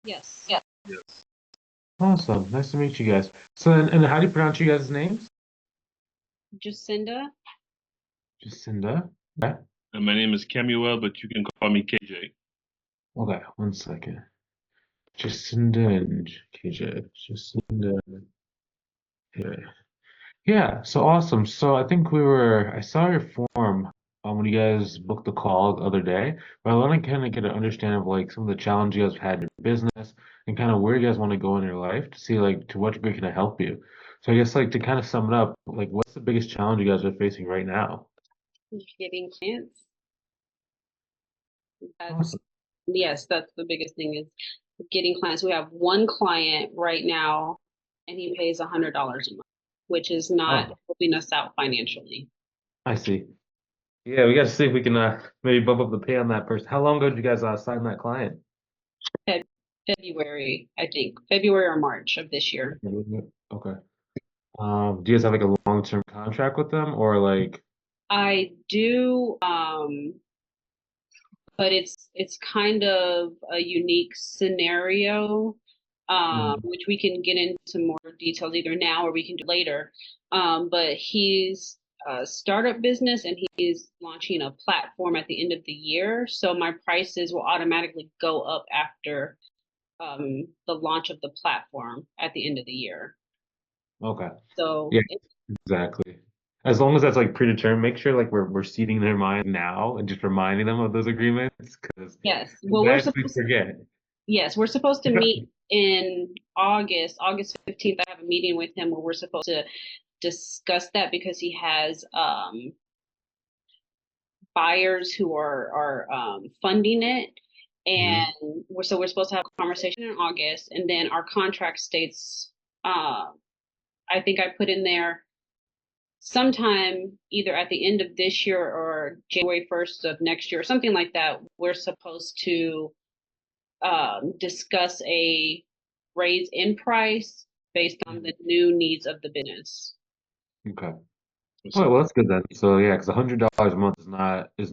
Yes. Yeah. Yes. Awesome. Nice to meet you guys. So, and how do you pronounce you guys' names? Jacinda. Jacinda. Okay. And my name is Kemuel, but you can call me KJ. Okay. One second. Jacinda and KJ. Jacinda. Yeah. Yeah. So awesome. So I think I saw your form when you guys booked the call the other day, but I want to kind of get an understanding of like some of the challenges you guys have had in your business and kind of where you guys want to go in your life to see like to what degree can I help you. So I guess like to kind of sum it up, like what's the biggest challenge you guys are facing right now? Getting clients. That's Awesome. yes, that's the biggest thing is getting clients. We have one client right now, and he pays $100 a month, which is not Oh, helping us out financially. I see. Yeah, we got to see if we can maybe bump up the pay on that person. How long ago did you guys sign that client? Feb- February, I think, February or March of this year. Okay. Do you guys have like a long-term contract with them or like? I do, but it's kind of a unique scenario, Mm, which we can get into more details either now or we can do later. But he's a startup business and he's launching a platform at the end of the year. So my prices will automatically go up after the launch of the platform at the end of the year. okay. So Yeah, exactly. As long as that's like predetermined, make sure like we're seeding their mind now and just reminding them of those agreements because yes, they actually forget. yes, we're supposed to meet in August 15th. I have a meeting with him where we're supposed to discuss that because he has buyers who are funding it. Mhm. And we're supposed to have a conversation in August, and then our contract states, I think I put in there sometime either at the end of this year or January 1st of next year, or something like that. We're supposed to discuss a raise in price based on the new needs of the business. Okay. Oh, So well, that's good then. So yeah, because $100 a month is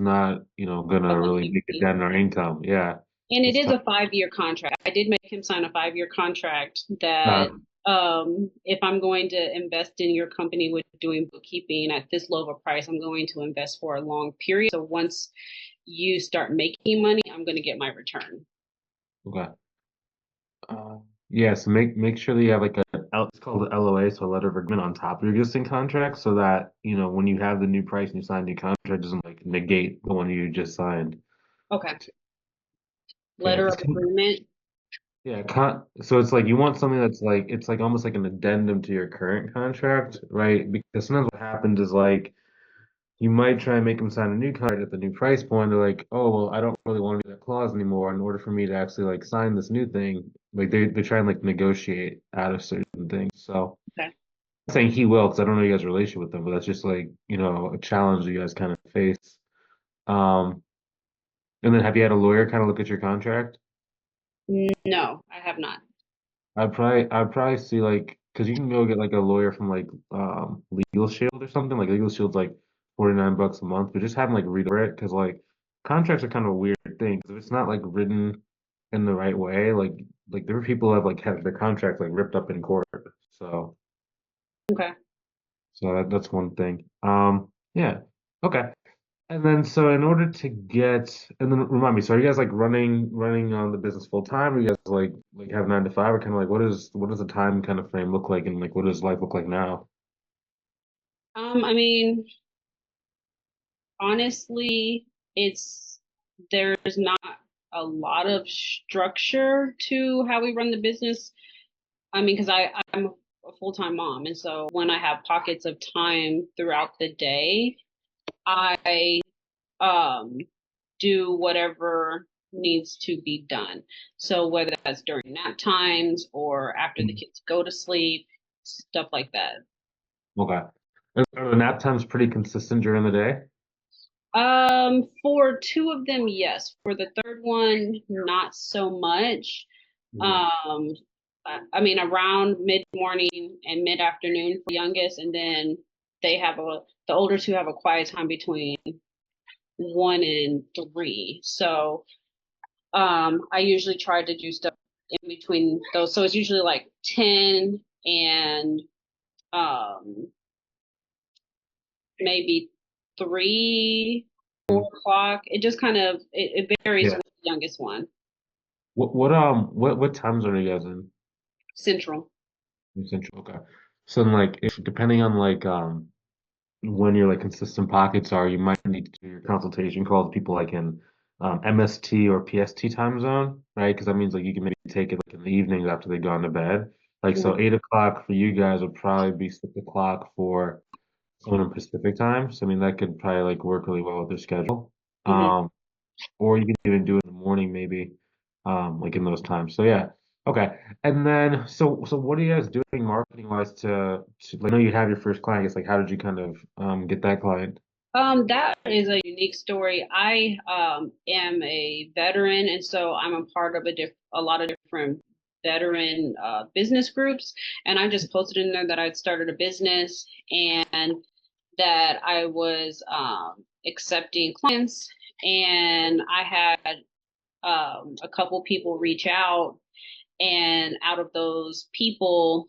not A gonna really make a longevity. dent in our income. Yeah, And it it's is tough. a 5-year contract. I did make him sign a 5-year contract that Uh, if I'm going to invest in your company with doing bookkeeping at this low of a price, I'm going to invest for a long period. So once you start making money, I'm going to get my return. okay. Uh, yeah, so make sure that you have like it's called an LOA, so a letter of agreement on top of your existing contract, so that when you have the new price and you sign the new contract, it doesn't like negate the one you just signed. Okay. Yeah, Letter of agreement. so it's like you want something that's like it's like almost like an addendum to your current contract, right? Because sometimes what happens is like you might try and make them sign a new contract at the new price point. They're like, oh, well, I don't really want to do that clause anymore. In order for me to actually like sign this new thing, like they try and like negotiate out of certain things. So Okay. I'm not saying he will, because I don't know you guys' relationship with them, but that's just like, a challenge that you guys kind of face. Um, and then have you had a lawyer kind of look at your contract? No, I have not. I'd probably see like, because you can go get like a lawyer from like Legal Shield or something. Like Legal Shield's like 49 bucks a month, but just having like read over it because like contracts are kind of a weird thing. 'Cause if it's not like written in the right way, like there are people who have like had their contracts like ripped up in court. So Okay. that's one thing. Yeah. Okay. And then so in order to get and then remind me, so are you guys like running on the business full time? Or you guys like have 9 to 5 or kind of like what does the time kind of frame look like and like what does life look like now? I mean, honestly, it's there's not a lot of structure to how we run the business. I mean, because I'm a full-time mom, and so when I have pockets of time throughout the day, I um do whatever needs to be done. So whether that's during nap times or after the Mm. kids go to sleep, stuff like that. Okay. Are the nap times pretty consistent during the day? For two of them, yes. For the third one, not so much. Okay. Um, I mean, around mid morning and mid afternoon for the youngest, and then the older two have a quiet time between 1 and 3. So, I usually try to do stuff in between those. So it's usually like 10 and um, maybe 3, Mm. 4 o'clock. It just kind of it varies Yeah. with the youngest one. What times are you guys Central. in Central? Okay. So then, like, if depending on like when your like consistent pockets are, you might need to do your consultation calls with people like in MST or PST time zone, right? Because that means like you can maybe take it like in the evenings after they've gone to bed. Like Mhm. so 8 o'clock for you guys would probably be 6 o'clock for someone in Pacific time. So I mean that could probably like work really well with their schedule. Mhm. Um, or you can even do it in the morning maybe, like in those times. So yeah, okay. And then so what are you guys doing marketing wise to like, I know you have your first client. It's like how did you kind of get that client? That is a unique story. I am a veteran, and so I'm a part of a lot of different veteran business groups. And I just posted in there that I'd started a business and that I was accepting clients, and I had a couple people reach out, and out of those people,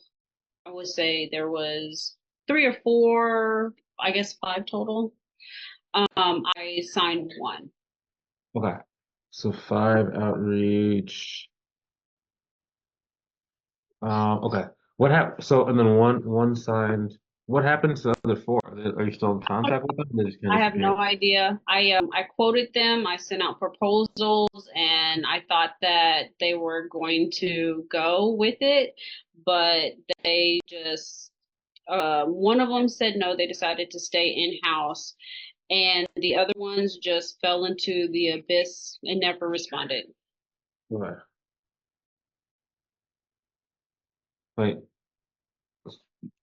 I would say there was 3 or 4, I guess 5 total. I signed one. Okay. So five outreach. Okay. What happened? So and then one signed. What happened to the other four? Are you still in contact with them? They just kind I of have no disappeared. idea. I quoted them. I sent out proposals, and I thought that they were going to go with it, but they just one of them said no. They decided to stay in house, and the other ones just fell into the abyss and never responded. Okay. Like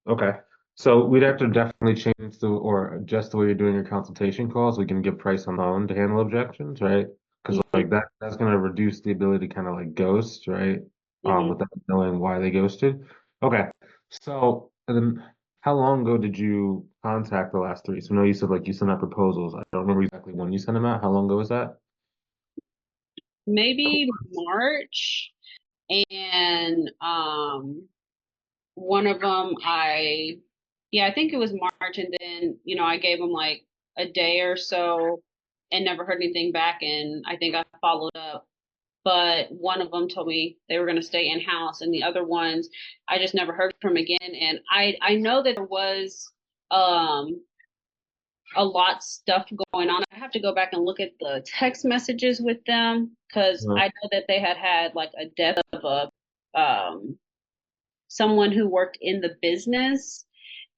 okay. So we'd have to definitely change the or adjust the way you're doing your consultation calls. We can give price on the phone to handle objections, right? Because Hmm. like that's gonna reduce the ability to kind of like ghost, right? Hmm. Without knowing why they ghosted. Okay. So and then how long ago did you contact the last three? So I know you said like you sent out proposals. I don't remember exactly when you sent them out. How long ago was that? Maybe March, and one of them yeah, I think it was March, and then I gave them like a day or so and never heard anything back, and I think I followed up. But one of them told me they were going to stay in house, and the other ones I just never heard from again. And I know that there was um a lot stuff going on. I have to go back and look at the text messages with them, because Uh, I know that they had like a death of a someone who worked in the business,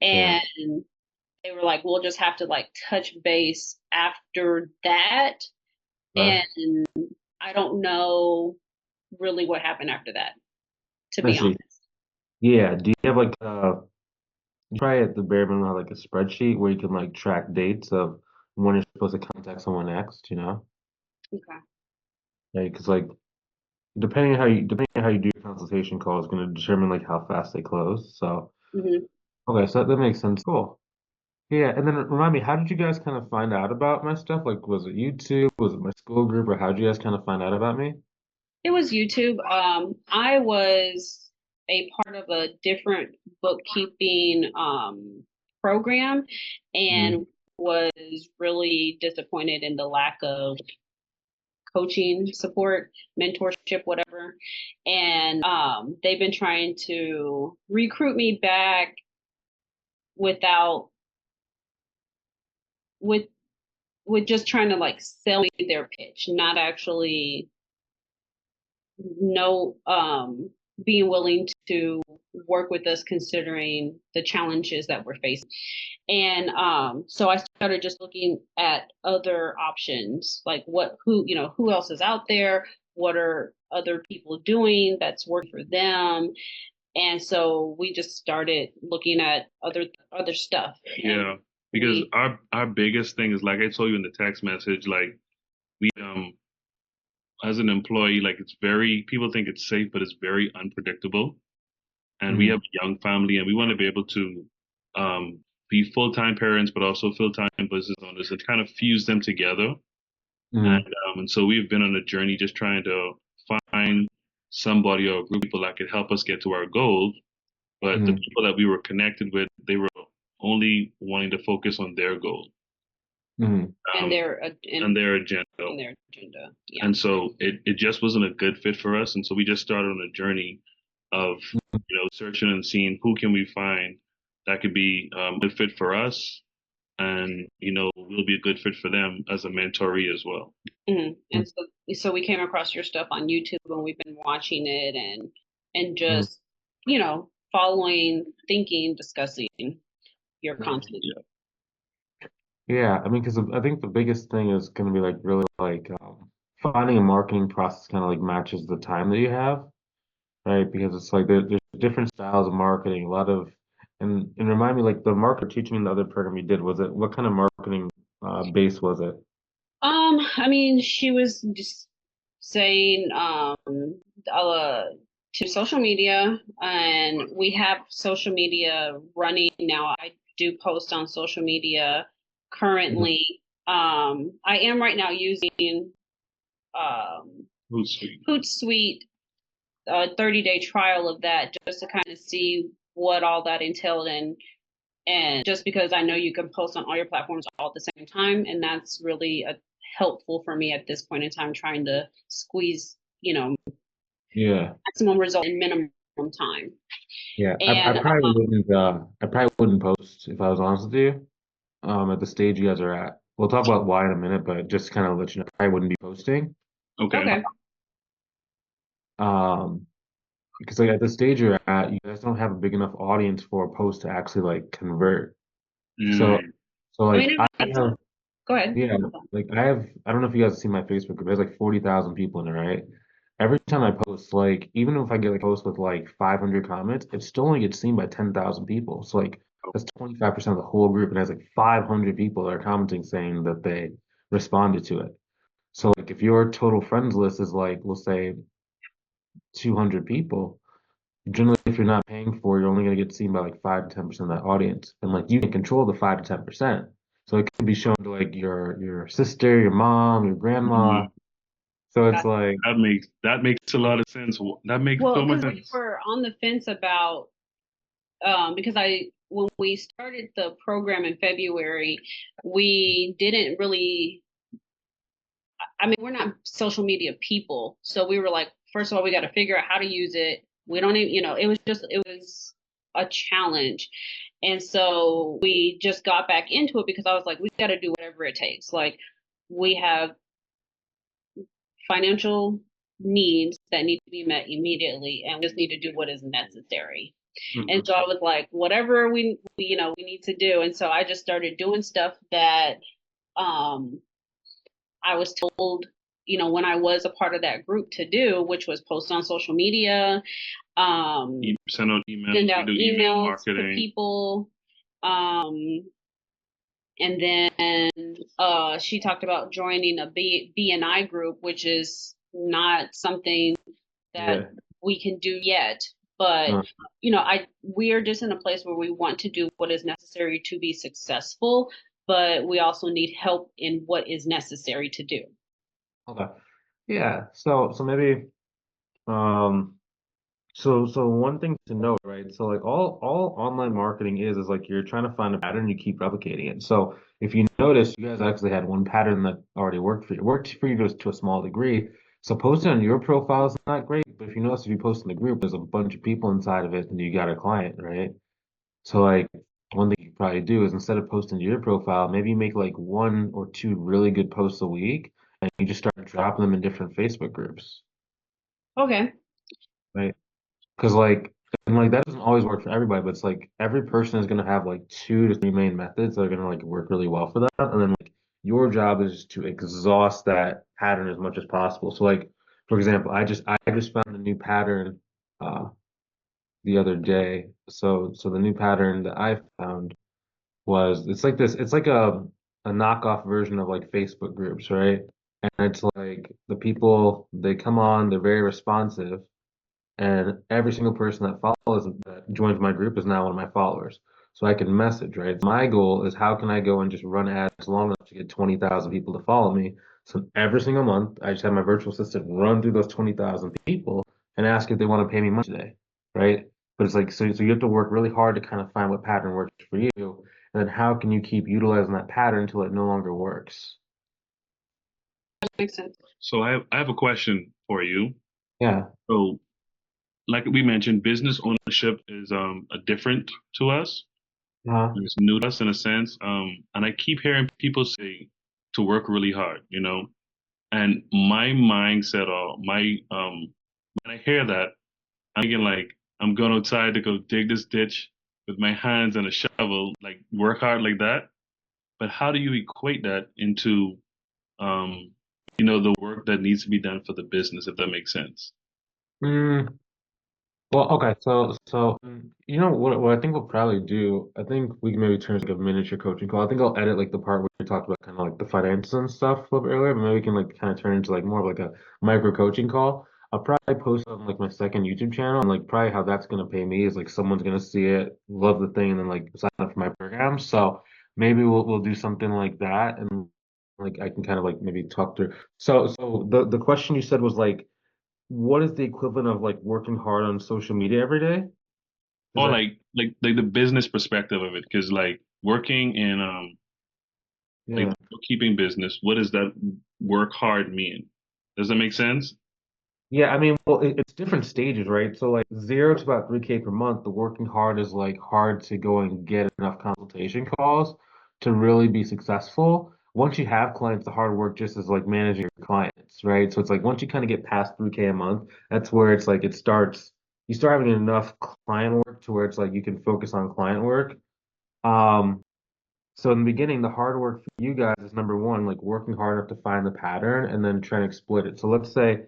yeah. and they were like, we'll just have to like touch base after that. Okay. And I don't know really what happened after that, to I be see. honest. Yeah. Do you have like you try at the bare minimum have like a spreadsheet where you can like track dates of when you're supposed to contact someone next, you know? Okay. Right? Because like depending on how you do your consultation call is going to determine like how fast they close. So Hmm. okay, so that makes sense. Cool. Yeah, and then remind me, how did you guys kind of find out about my stuff? Like, was it YouTube? Was it my school group? Or how did you guys kind of find out about me? It was YouTube. I was a part of a different bookkeeping program, Mm, and was really disappointed in the lack of coaching support, mentorship, whatever. And they've been trying to recruit me back without with with just trying to like sell me their pitch, not actually no being willing to work with us considering the challenges that we're facing. And so I started just looking at other options, like who else is out there, what are other people doing that's working for them. And so we just started looking at other stuff. And Yeah, because we our biggest thing is, like I told you in the text message, like we as an employee, like it's very, people think it's safe, but it's very unpredictable. And we mm, have a young family, and we want to be able to um be full-time parents, but also full-time business owners, and kind of fuse them together. And mm, and so we've been on a journey just trying to find somebody or a group of people that could help us get to our goals. But the Mm, people that we were connected with, they were only wanting to focus on their goal, mm, And um, their and their agenda. and their agenda. Yeah. And so it just wasn't a good fit for us. And so we just started on a journey of, searching and seeing who can we find that could be a good fit for us, and will be a good fit for them as a mentoree as well. And so we came across your stuff on YouTube, and we've been watching it and mm. just following, thinking, discussing your content. Yeah. Yeah, I mean, because I think the biggest thing is going to be like really like finding a marketing process kind of like matches the time that you have, right? Because it's like there's different styles of marketing, a lot of, and remind me like the marketer teaching in the other program you did, was it what kind of marketing base was it? I mean, she was just saying uh, to social media, and we have social media running now. I do post on social media Mhm. currently. I am right now using um, Hootsuite. Hootsuite, a 30-day trial of that, just to kind of see what all that entailed, and just because I know you can post on all your platforms all at the same time, and that's really helpful for me at this point in time, trying to squeeze Yeah, maximum result in minimum time. yeah. I And probably wouldn't post if I was honest with you. At the stage you guys are at. We'll talk about why in a minute, but just kind of let you know, I wouldn't be posting. Okay. okay, Um, because like at the stage you're at, you guys don't have a big enough audience for a post to actually like convert. So Mm. so I mean, like it I makes have sense. Go ahead. yeah, like I don't know if you guys have seen my Facebook group. There's like 40,000 people in it, right? Every time I post, like even if I get like a post with like 500 comments, it still only gets seen by 10,000 people. So like that's 25% of the whole group, and has like 500 people that are commenting saying that they responded to it. So like if your total friends list is like we'll say 200 people, generally if you're not paying for it, you're only going to get seen by like 5 to 10% of that audience. And like you can control the 5 to 10%. So it can be shown to like your sister, your mom, your grandma. Mhm. So it's Got like That makes a lot of sense. That makes Well, so much because we sense. were on the fence about because I when we started the program in February, we didn't really. I mean, we're not social media people, so we were like, first of all, we got to figure out how to use it. We don't even, it was a challenge, and so we just got back into it because I was like, we got to do whatever it takes. Like, we have financial needs that need to be met immediately, and we just need to do what is necessary. And Mhm. so I was like, whatever we need to do. And so I just started doing stuff that um, I was told, when I was a part of that group to do, which was post on social media, um, Send out emails. send We out do email emails to marketing. people. Um, and then she talked about joining a BNI group, which is not something that yeah. we can do yet. But Uh, we are just in a place where we want to do what is necessary to be successful, but we also need help in what is necessary to do. okay. Yeah. So maybe um so one thing to note, right? So like all online marketing is like you're trying to find a pattern, you keep replicating it. So if you notice, you guys actually had one pattern that already worked for you. It worked for you to a small degree. So posting on your profile is not great, but if you notice if you post in the group, there's a bunch of people inside of it and you got a client, right? So like one thing you could probably do is instead of posting to your profile, maybe you make like one or two really good posts a week and you just start dropping them in different Facebook groups, Okay. right? Because like and like that doesn't always work for everybody, but it's like every person is gonna have like 2 to 3 main methods that are gonna like work really well for them. And then like your job is to exhaust that pattern as much as possible. So like for example, I just found a new pattern uh the other day. So the new pattern that I found was it's like a knockoff version of like Facebook groups, right? And it's like the people they come on, they're very responsive, and every single person that joins my group is now one of my followers. So I can message, right? My goal is how can I go and just run ads long enough to get 20,000 people to follow me. So every single month, I just have my virtual assistant run through those 20,000 people and ask if they want to pay me money today, right? But it's like so you have to work really hard to kind of find what pattern works for you, and then how can you keep utilizing that pattern until it no longer works? That makes sense. So I have a question for you. Yeah. So like we mentioned, business ownership is a different to us. Uh-huh. It's new to us in a sense. And I keep hearing people say to work really hard, you know. And my mindset or my when I hear that, I'm thinking like I'm going outside to go dig this ditch with my hands and a shovel, like work hard like that. But how do you equate that into um, the work that needs to be done for the business, if that makes sense? Mm, well, okay, you know what I think we'll probably do, I think we can maybe turn it like a miniature coaching call. I think I'll edit like the part where we talked about kind of like the finances and stuff a little bit earlier, but maybe we can like kind of turn into like more of like a micro coaching call. I'll probably post on like my second YouTube channel and like probably how that's gonna pay me is like someone's gonna see it, love the thing, and then like sign up for my program. So maybe we'll do something like that and like I can kind of like maybe talk through. So the question you said was like what is the equivalent of like working hard on social media every day? Is Or that like the business perspective of it, because like working in like yeah. bookkeeping business, what does that work hard mean? Does that make sense? Yeah, I mean, well, it's different stages, right? So like 0 to about 3K per month, the working hard is like hard to go and get enough consultation calls to really be successful. Once you have clients, the hard work just is like managing your clients, right? So it's like once you kind of get past 3K a month, that's where it's like it starts, you start having enough client work to where it's like you can focus on client work. Um, So in the beginning, the hard work for you guys is number one, like working hard enough to find the pattern and then trying to exploit it. So let's say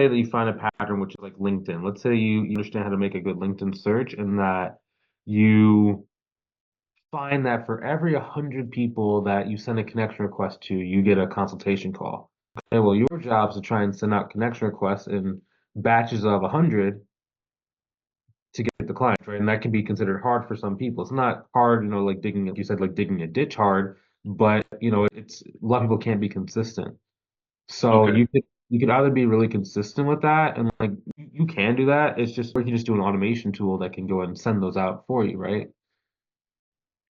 that you find a pattern which is like LinkedIn. Let's say you understand how to make a good LinkedIn search and that you find that for every 100 people that you send a connection request to, you get a consultation call. Okay, well, your job is to try and send out connection requests in batches of 100 to get the clients, right? And that can be considered hard for some people. It's not hard, like digging, like you said, like digging a ditch hard, but it's a lot of people can't be consistent. So Okay. you could either be really consistent with that, and like you can do that. It's just or you can just do an automation tool that can go and send those out for you, right?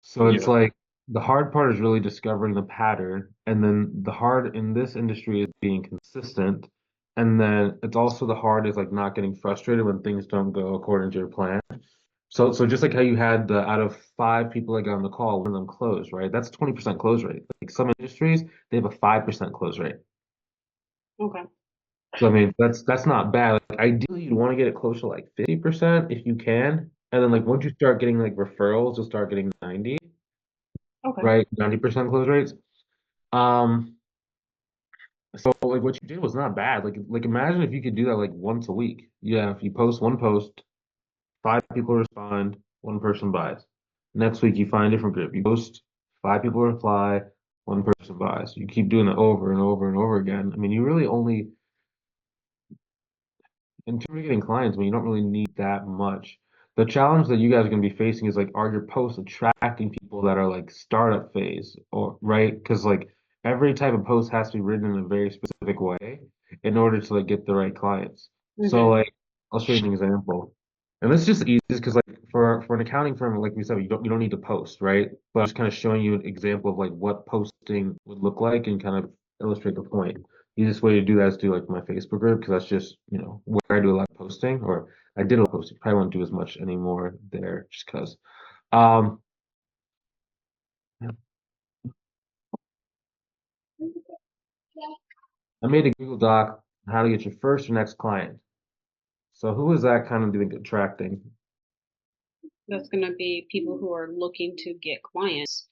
So it's Yeah. like the hard part is really discovering the pattern, and then the hard in this industry is being consistent. And then it's also the hard is like not getting frustrated when things don't go according to your plan. So just like how you had the out of 5 people that got on the call, one of them closed, right? That's 20% close rate. Like some industries, they have a 5% close rate. Okay. So I mean, that's not bad. Like ideally, you'd want to get it close to like 50% if you can. And then like once you start getting like referrals, you'll start getting 90, Okay. right? 90% close rates. Um, so like what you did was not bad. Like imagine if you could do that like once a week. Yeah, if you post one post, 5 people respond, one person buys. Next week, you find a different group. You post, 5 people reply, one person buys. You keep doing it over and over and over again. I mean, you really only, in terms of getting clients, I mean, you don't really need that much. The challenge that you guys are going to be facing is like, are your posts attracting people that are like startup phase or right? Because like every type of post has to be written in a very specific way in order to like get the right clients. So Hmm. like, I'll show you an example. And this is just easy because like for an accounting firm, like we said, you don't need to post, right? But I'm just kind of showing you an example of like what posting would look like and kind of illustrate the point. Easiest way to do that is do like my Facebook group because that's just, where I do a lot of posting or I did a lot of posting. Probably won't do as much anymore there just because. Um, I made a Google Doc on how to get your first or next client. So who is that kind of do you think attracting? That's going to be people who are looking to get clients,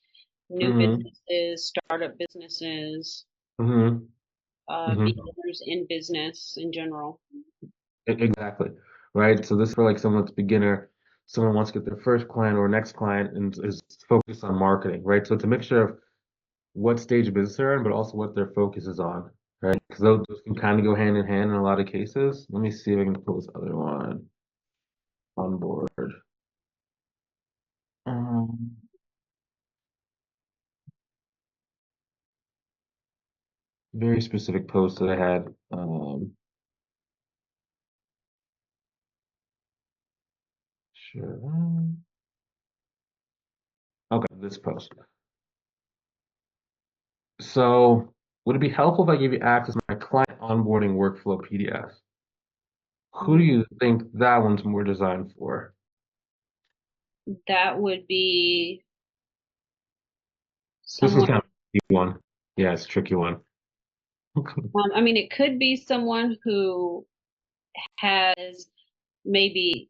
new Mm-hmm. businesses, startup businesses, Mm-hmm. Mm-hmm. beginners in business in general. Exactly. Right. So this is for like someone that's beginner, someone wants to get their first client or next client and is focused on marketing, right? So it's a mixture of what stage of business they're in, but also what their focus is on, right? Because those can kind of go hand in hand in a lot of cases. Let me see if I can pull this other one on board. Um, very specific post that I had. Sure. Okay, this post. So, would it be helpful if I gave you access to my client onboarding workflow PDF? Who do you think that one's more designed for? That would be This was someone. kind of a tricky one. Yeah, it's a tricky one. I mean, it could be someone who has maybe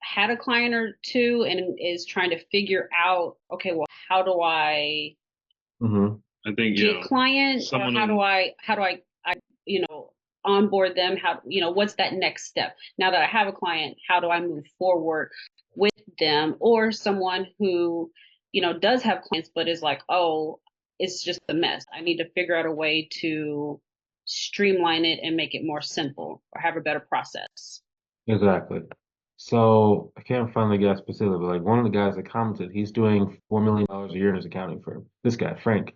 had a client or two and is trying to figure out, okay, well, how do I hmm I think, get client, or someone how do I onboard them? How, what's that next step? Now that I have a client, how do I move forward with them? Or someone who, does have clients, but is like, oh, it's just a mess. I need to figure out a way to streamline it and make it more simple or have a better process. Exactly. So I can't find the guy specifically, but like one of the guys that commented, he's doing $4 million a year in his accounting firm. This guy, Frank,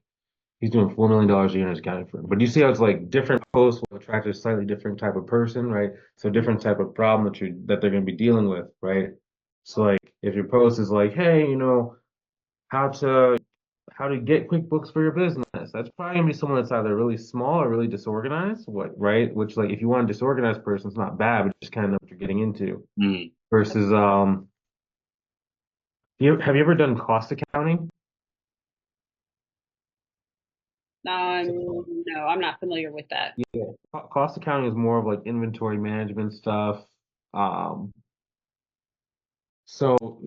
he's doing $4 million a year in his accounting firm. But you see how it's like different posts will attract a slightly different type of person, right? So different type of problem that they're going to be dealing with, right? So like if your post is like, hey, how to how to get QuickBooks for your business. That's probably gonna be someone that's either really small or really disorganized, right? Which like if you want a disorganized person, it's not bad, but just kind of know what you're getting into. mm, Versus have you ever done cost accounting? No, I'm not familiar with that. Yeah, cost accounting is more of like inventory management stuff. Um, so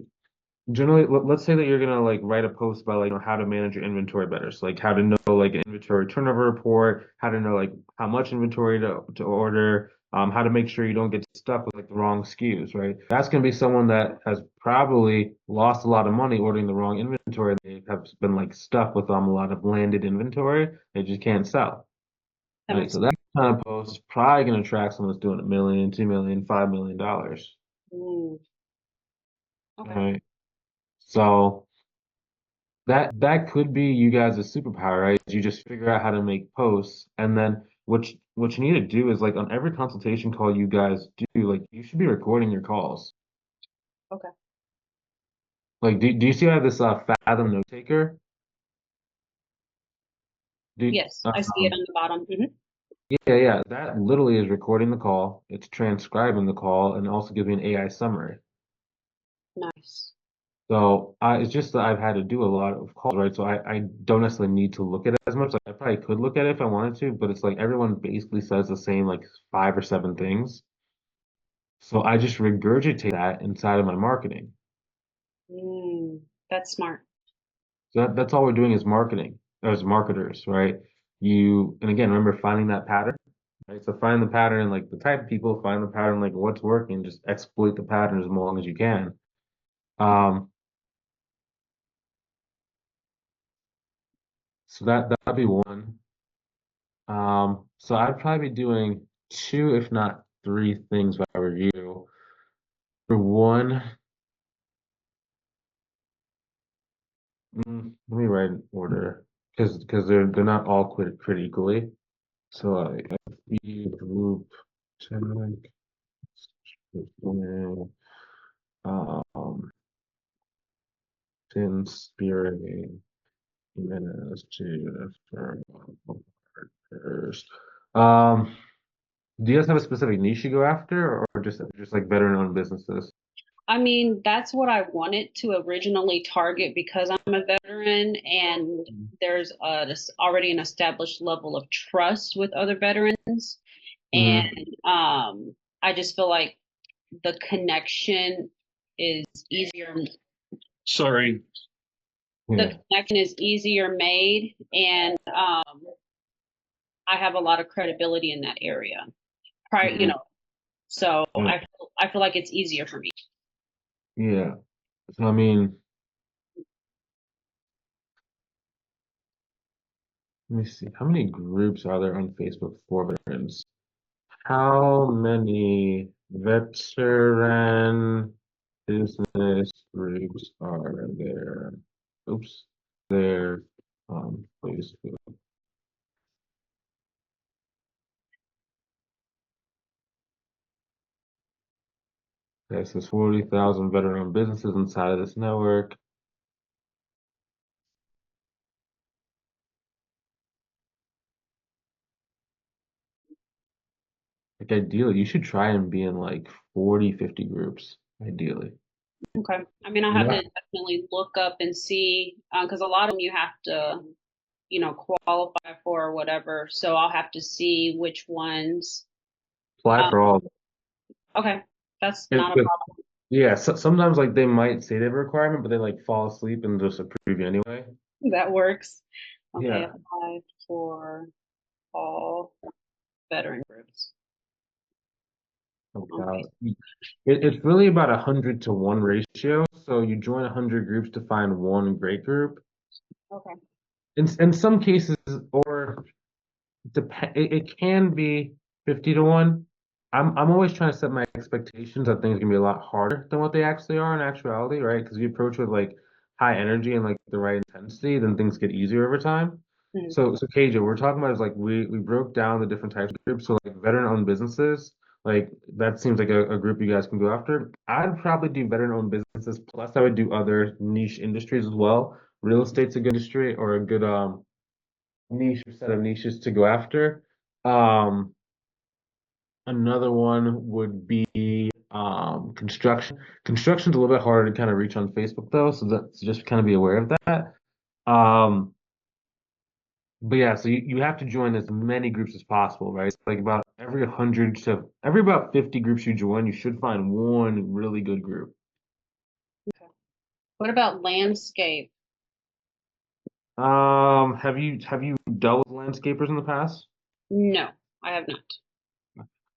generally, let's say that you're gonna like write a post about like how to manage your inventory better. So like how to know like an inventory turnover report, how to know like how much inventory to order, how to make sure you don't get stuck with like the wrong SKUs, right? That's gonna be someone that has probably lost a lot of money ordering the wrong inventory. They have been like stuck with a lot of landed inventory they just can't sell, That right? makes So that kind of post is probably gonna attract someone that's doing 1 million, 2 million, $5 million. mm, All okay. right. So that could be you guys' superpower, right? You just figure out how to make posts, and then what you need to do is like on every consultation call you guys do, like you should be recording your calls. Okay. Like, do you see I have this Fathom note taker? Do Yes, I see it on the bottom. yeah, that literally is recording the call. It's transcribing the call and also giving an AI summary. Nice. So it's just that I've had to do a lot of calls, right? So I don't necessarily need to look at it as much. Like I probably could look at it if I wanted to, but it's like everyone basically says the same like 5 or 7 things. So I just regurgitate that inside of my marketing. That's smart. So that's all we're doing is marketing as marketers, right? And again, remember finding that pattern, right? So find the pattern, like the type of people, find the pattern, like what's working, just exploit the pattern as long as you can. Um, so that'd be one. So I'd probably be doing two, if not three things if I were you. For one, let me write in order because they're not all created equally. So like FB group tag, um, inspiring minutes to firm workers. Um, do you guys have a specific niche you go after, or just like veteran-owned businesses? I mean, that's what I wanted to originally target because I'm a veteran and there's this already an established level of trust with other veterans. Mm-hmm. And I just feel like the connection is easier. sorry. The Yeah. connection is easier made, and I have a lot of credibility in that area. Prior, Mhm. so Yeah. I feel like it's easier for me. Yeah. So I mean, let me see. How many groups are there on Facebook for veterans? How many veteran business groups are there? Oops, there on Facebook. This is 40,000 veteran-owned businesses inside of this network. Like ideally, you should try and be in like 40, 50 groups, ideally. Okay. I mean, I have Yeah. to definitely look up and see because a lot of them you have to, qualify for or whatever. So I'll have to see which ones. Apply Um, for all. okay, that's It, not a it- problem. yeah, so, sometimes like they might say they have a requirement, but they like fall asleep and just approve you anyway. That works. Okay, Yeah. apply for all veteran groups. Okay. About it's really about 100 to 1 ratio. So you join 100 groups to find one great group. Okay. In some cases, or it can be 50 to 1. I'm always trying to set my expectations that things can be a lot harder than what they actually are in actuality, right? Because if you approach with like high energy and like the right intensity, then things get easier over time. Mhm. So KJ, what we're talking about is like we broke down the different types of groups. So like veteran-owned businesses, like that seems like a group you guys can go after. I'd probably do veteran-owned businesses, plus I would do other niche industries as well. Real estate's a good industry or a good niche or set of niches to go after. Um, Another one would be construction. Construction's a little bit harder to kind of reach on Facebook though, so that's just kind of be aware of that. Um, but yeah, so you have to join as many groups as possible, right? It's like about every about 50 groups you join, you should find one really good group. What about landscape? Have you dealt with landscapers in the past? No, I have not.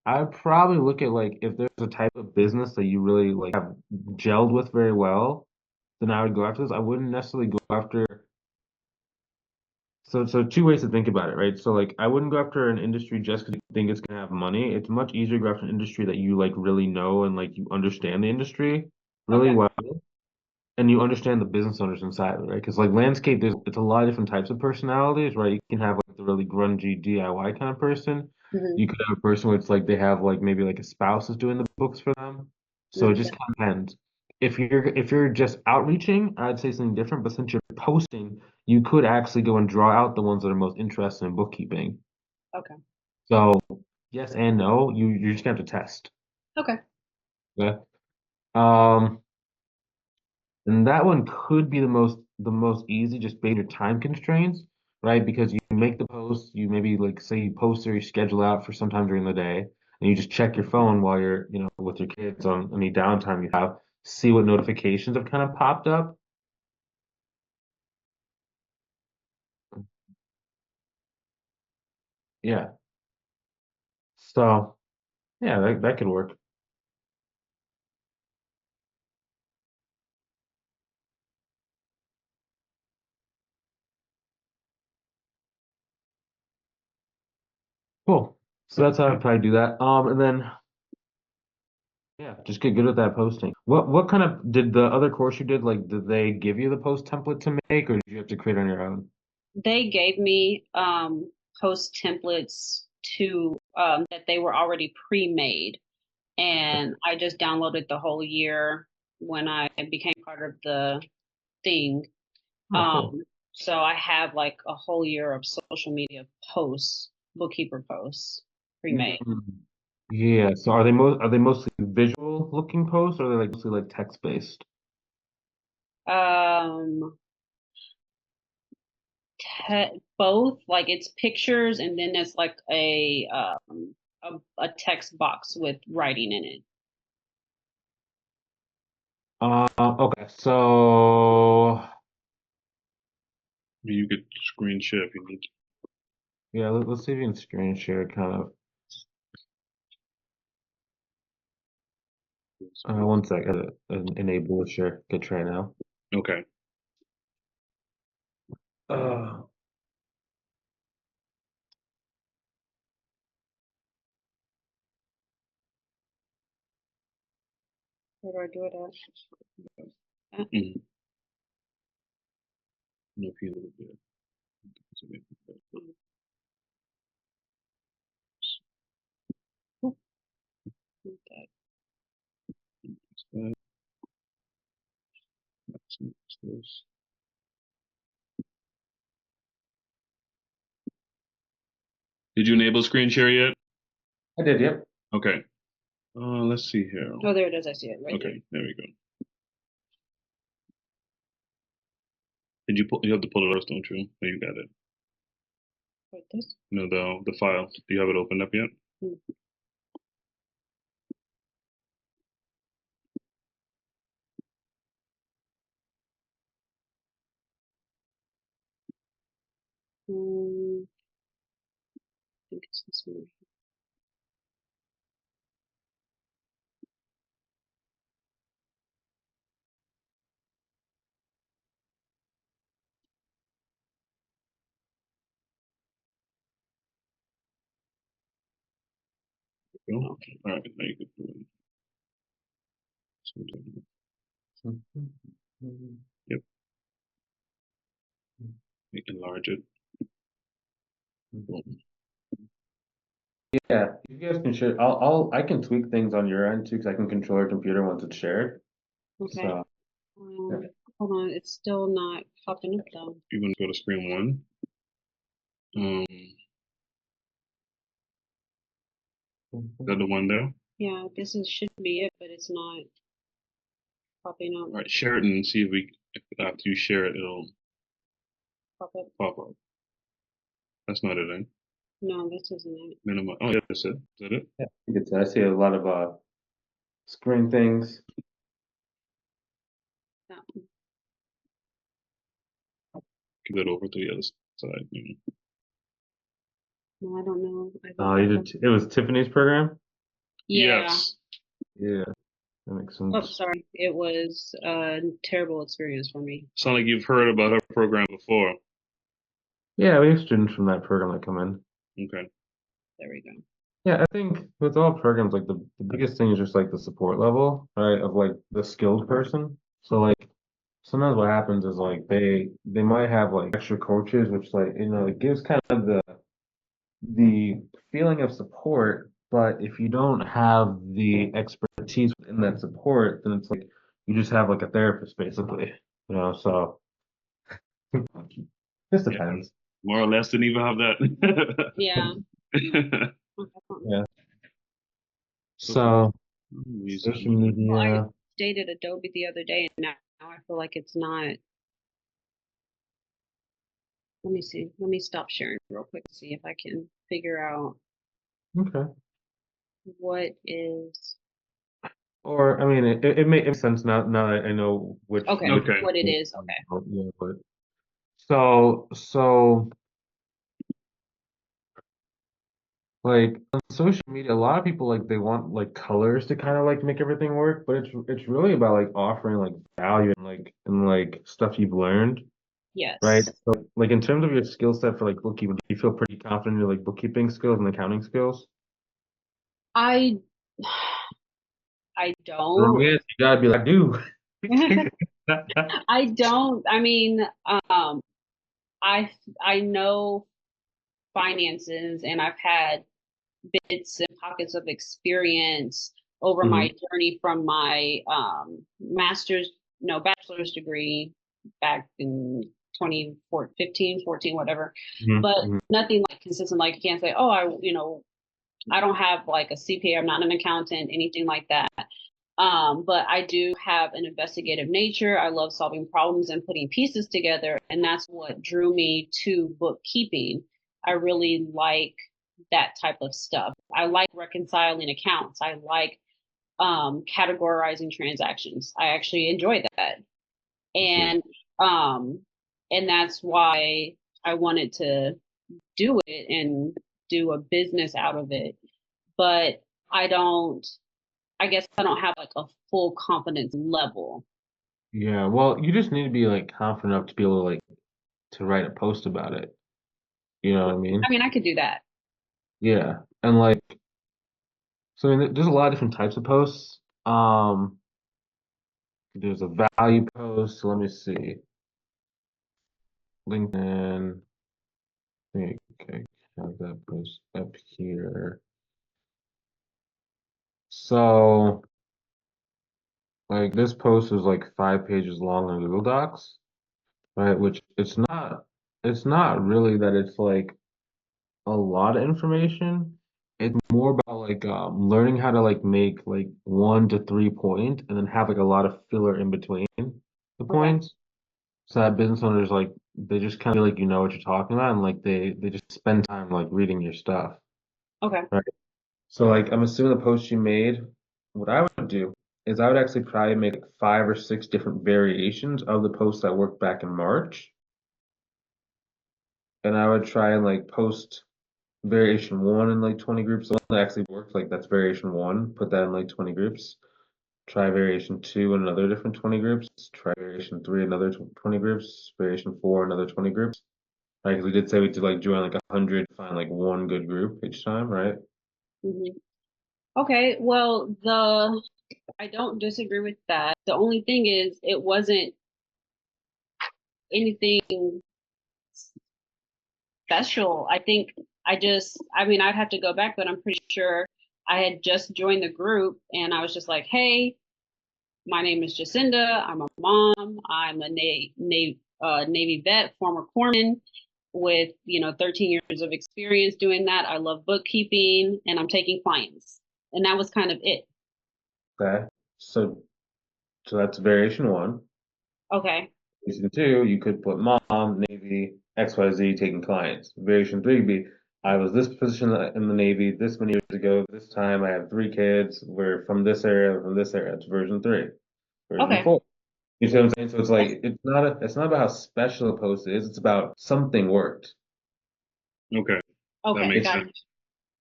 I'd probably look at like if there's a type of business that you really like have gelled with very well, then I would go after this. I wouldn't necessarily go after. So two ways to think about it, right? So like I wouldn't go after an industry just because you think it's gonna have money. It's much easier to go after an industry that you like really know and like you understand the industry really Okay. well and you understand the business owners inside of it, right? Because like landscape, it's a lot of different types of personalities, right? You can have like the really grungy DIY kind of person. Hmm. You could have a person where it's like they have like maybe like a spouse is doing the books for them. So it just Okay. kind of depends. If you're just outreaching, I'd say something different. But since you're posting, you could actually go and draw out the ones that are most interested in bookkeeping. Okay. So yes and no, you're just gonna have to test. Okay. Okay. Um, And that one could be the most easy, just based on your time constraints, right? Because you make the post, you maybe like say you post or you schedule out for sometime during the day, and you just check your phone while you're, with your kids on any downtime you have, see what notifications have kind of popped up. Yeah. So yeah, that could work. Cool. So that's how I'd probably do that. And then yeah, just get good at that posting. What kind of did the other course you did, like did they give you the post template to make or did you have to create on your own? They gave me post templates to that they were already pre-made, and I just downloaded the whole year when I became part of the thing. Oh, cool. So I have like a whole year of social media posts, bookkeeper posts pre-made. Mm. Yeah. So are they mostly visual looking posts or are they like mostly like text based? Um, both, like it's pictures and then it's like a text box with writing in it. Okay. So You could screen share if you need yeah, let's see if you can screen share kind of. to. One sec. Enable share. Good try now. Okay. Uh, Where do I do it at? Mm-hmm. No, feel it good. Okay. Did you enable screen share yet? I did, yep. Okay. Let's see here. Oh, there it is. I see it right there. Okay, there we go. Did you pull? You have to pull it up, don't you? Oh, you got it. Like this. No, the file. Do you have it opened up yet? Hmm. I think it's this one. Cool. Okay. All right, now you can do it. Yep. Enlarge it. Boom. Yeah, you guys can share. I can tweak things on your end too, because I can control your computer once it's shared. Okay. So, yeah. Hold on. It's still not popping up though. You're gonna go to screen one. Is that the one there? Yeah, this is should be it, but it's not popping up. All right, share it and see if after you share it, it'll Pop up. pop up. That's not it, eh? No, this isn't it. Minimum. Oh, yeah, that's it. Is that it? Yeah, I see a lot of screen things. That one. Give it over to the other side. No, I don't know. I Oh, don't you have did. It was Tiffany's program. Yeah. Yes. Yeah, that makes Oh, sense. sorry. It was a terrible experience for me. Sound like you've heard about her program before. Yeah, we have students from that program that come in. Okay. There we go. Yeah, I think with all programs, like the biggest thing is just like the support level, right, of like the skilled person. So like sometimes what happens is like they might have like extra coaches, which like it gives kind of the feeling of support, but if you don't have the expertise in that support, then it's like you just have like a therapist basically, so this Yeah. depends. More or less didn't even have that. Yeah. Yeah. So Music. social Well, I media. dated Adobe the other day, and now I feel like it's not. Let me see. Let me stop sharing real quick to see if I can figure out Okay. what is. Or I mean, it makes sense now that I know which Okay, Okay. what it is. Okay. but so like on social media, a lot of people like they want like colors to kind of like make everything work, but it's really about like offering like value and stuff you've learned, right? Yes. So like in terms of your skill set for like bookkeeping, do you feel pretty confident in your like bookkeeping skills and accounting skills? I I Wrong don't. answer, you gotta be like, I do. I don't. I mean, I I know finances, and I've had bits and pockets of experience over Mhm, my journey from my master's, no, bachelor's degree back in 2015, 14, whatever. mhm, But mhm. nothing like consistent. Like you can't say, oh, I don't have like a CPA. I'm not an accountant, anything like that. But I do have an investigative nature. I love solving problems and putting pieces together. And that's what drew me to bookkeeping. I really like that type of stuff. I like reconciling accounts. I like categorizing transactions. I actually enjoy that. See. And um, and that's why I wanted to do it and do a business out of it. But I don't I guess I don't have like a full confidence level. Yeah, well, you just need to be like confident enough to be able to like to write a post about it. You know what I mean? I mean, I could do that. Yeah. And like, so I mean, there's a lot of different types of posts. Um, there's a value post. So let me see. LinkedIn. Okay, have that post up here. So Like this post is like 5 pages long on Google Docs, right? Which it's not really that it's like a lot of information. It's more about like learning how to like make like 1 to 3 points and then have like a lot of filler in between the Okay. points. So that business owners like they just kind of feel like you know what you're talking about and like they just spend time like reading your stuff. Okay. Right. So like I'm assuming the post you made, what I would do is I would actually probably make like 5 or 6 different variations of the post that worked back in March. And I would try and like post variation one in like 20 groups. The one that actually worked, like that's variation one, put that in like 20 groups. Try variation two in another different 20 groups. Try variation three, another 20 groups. Variation four, another 20 groups. Right? Because we did say we did like join like 100, find like one good group each time, right? Hmm. Okay. Well, I don't disagree with that. The only thing is, it wasn't anything special. I think I mean, I'd have to go back, but I'm pretty sure I had just joined the group and I was just like, hey, my name is Jacinda. I'm a mom. I'm a Navy vet, former corpsman with, 13 years of experience doing that. I love bookkeeping and I'm taking clients. And that was kind of it. Okay. So so that's variation one. Okay. Variation two, you could put mom, Navy, XYZ taking clients. Variation three would be I was this position in the Navy this many years ago. This time I have 3 kids. We're from this area, from this area. It's version three. Version Okay. four. You see what I'm saying? So it's That's like it's not about how special a post is, it's about something worked. Okay, that okay. makes It's Got sense.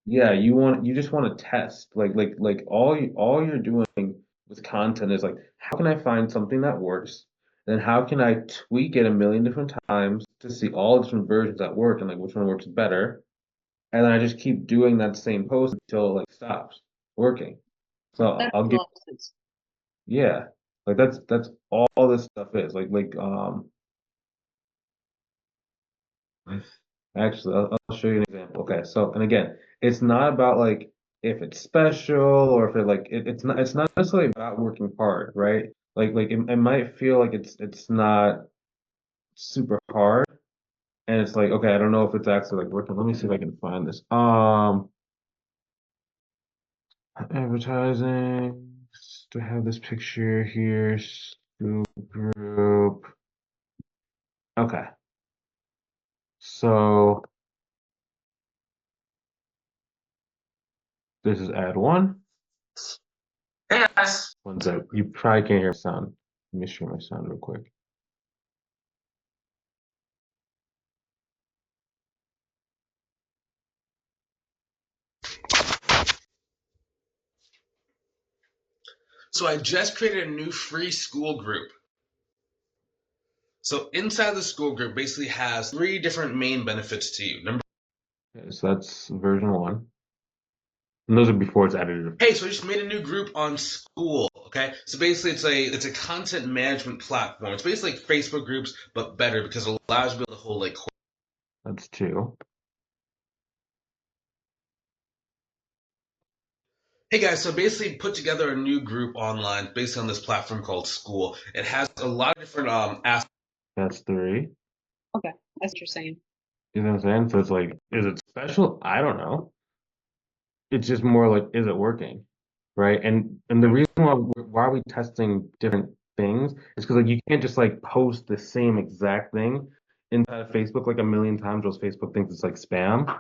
yeah, you just want to test. Like all you're doing with content is like how can I find something that works? Then how can I tweak it a million different times to see all different versions that work and like which one works better? And then I just keep doing that same post until it like stops working. So that I'll makes a give lot of sense. yeah. Like that's all this stuff is. Actually, I'll show you an example. Okay, so and again, it's not about like if it's special or if it's not necessarily about working hard, right? It might feel like it's not super hard, and it's like okay, I don't know if it's actually like working. Let me see if I can find this. Advertising. To have this picture here. Scoop group. Okay, so this is ad one. Hey guys. One sec. You probably can't hear sound. Let me share my sound real quick. So I just created a new free school group. So inside the school group basically has 3 different main benefits to you. Number, Okay, so that's version one. And those are before it's added. hey, so I just made a new group on school. Okay, so basically it's a content management platform. It's basically like Facebook groups but better because it allows you to be able to hold like. That's two. Hey guys, so basically put together a new group online based on this platform called School. It has a lot of different aspects. That's three. Okay. That's what you're saying. You know what I'm saying? So it's like, is it special? I don't know. It's just more like, is it working? Right? And the Okay. reason why are we testing different things is because like you can't just like post the same exact thing inside of Facebook like a million times, or else Facebook thinks it's like spam. Mhm.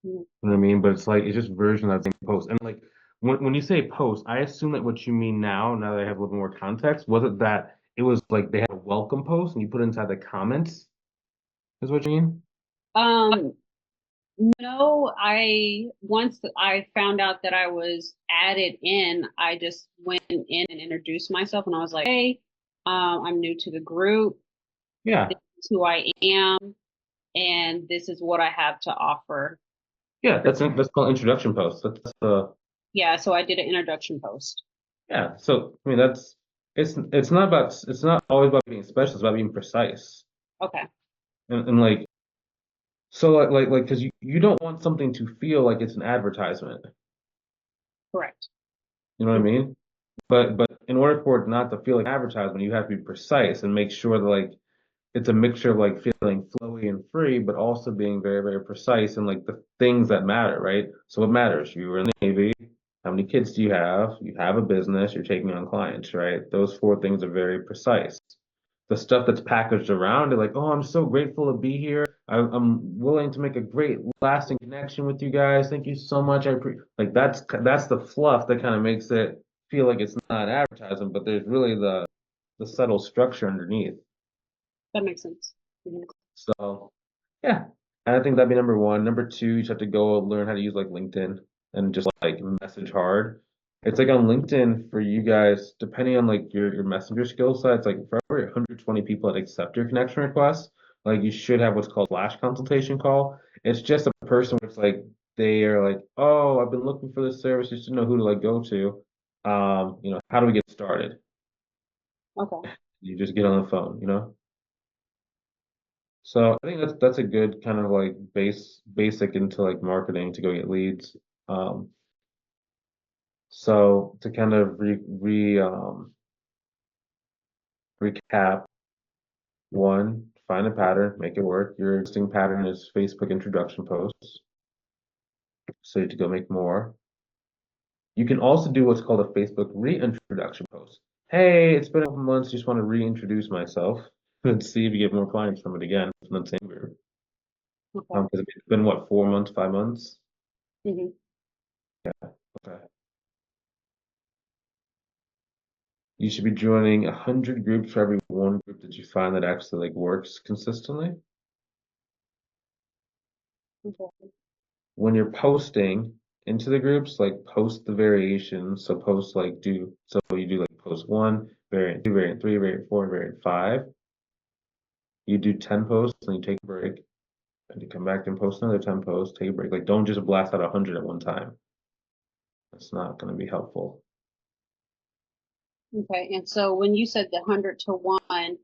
You know what I mean? But it's like it's just version of that same post. And like when you say post, I assume that what you mean now that I have a little more context, was it that it was like they had a welcome post and you put it inside the comments, is what you mean? Um, no, once I found out that I was added in, I just went in and introduced myself and I was like, hey, I'm new to the group. Yeah. This is who I am, and this is what I have to offer. Yeah, that's called introduction post. That's the Yeah, so I did an introduction post. yeah. So I mean that's it's not always about being special, it's about being precise. Okay, And like so like because you don't want something to feel like it's an advertisement. correct. You know what I Mhm. mean? But in order for it not to feel like advertisement, you have to be precise and make sure that like it's a mixture of like feeling flowy and free, but also being very, very precise and like the things that matter, right? So what matters? You were in the Navy. How many kids do you have? You have a business. You're taking on clients, right? Those four things are very precise. The stuff that's packaged around it, like, oh, I'm so grateful to be here. I'm willing to make a great lasting connection with you guys. Thank you so much. Like that's the fluff that kind of makes it feel like it's not advertising, but there's really the subtle structure underneath. That makes sense. Mhm. So yeah, and I think that'd be number one. Number two, you just have to go learn how to use like LinkedIn and just like message hard. It's like on LinkedIn for you guys, depending on like your messenger skill set, it's like for every 120 people that accept your connection request, like you should have what's called flash consultation call. It's just a person where it's like they are like, oh, I've been looking for this service, just to know who to like go to. How do we get started? Okay. You just get on the phone. So I think that's a good kind of like basic into like marketing to go get leads. Um, so to kind of recap, one, find a pattern, make it work. Your existing pattern is Facebook introduction posts, so you have to go make more. You can also do what's called a Facebook reintroduction post. Hey, it's been a couple months, just want to reintroduce myself and see if you get more clients from it again from the same group. Okay. Because it's been what, 4 months, 5 months? Hmm. Okay. You should be joining 100 groups for every one group that you find that actually like works consistently. Okay. When you're posting into the groups, like post the variations. So you do like post one, variant two, variant three, variant four, variant five. You do 10 posts and you take a break and you come back and post another 10 posts, take a break. Like don't just blast out 100 at one time. That's not going to be helpful. Okay. And so when you said the 100 to 1,